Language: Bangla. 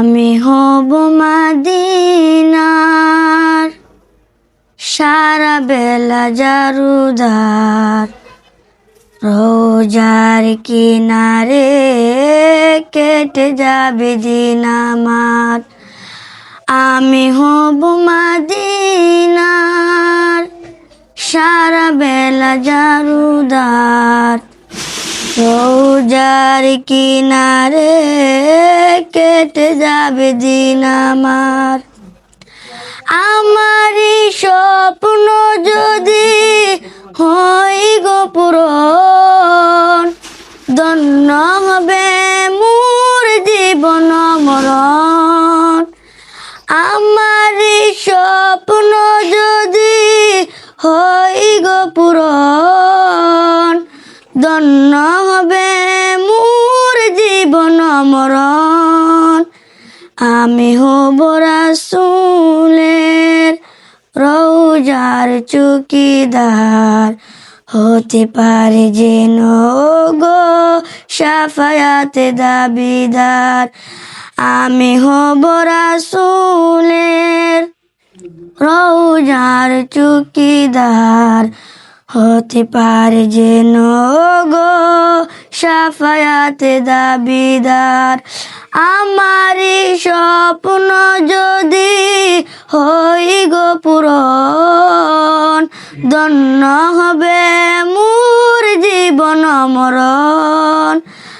আমি হব মদিনার সারা বেলা জারুদার, রোজার কিনারে কেটে যাবে দিন আমার। আমি হব মদিনার সারা বেলা জারুদার, রোজার কিনারে কেটে যাবে দিন আমার। আমারই স্বপ্ন যদি হয় গো পূরণ, ধন্য হবে মোর জীবন মরণ। আমারই স্বপ্ন যদি হয় গো পূরণ, ধন্য হবে মোর জীবন মরণ। আমি হব রাসূলের রওজার চৌকিদার, হতে পারে যেন গো শাফায়াতে দাবিদার। আমি হব রাসূলের রওজার চৌকিদার, হতে পারে যেন গো শাফায়াতে দাবিদার। আমারই স্বপ্ন যদি হয় গো পূরণ, ধন্য হবে মোর জীবন মরণ।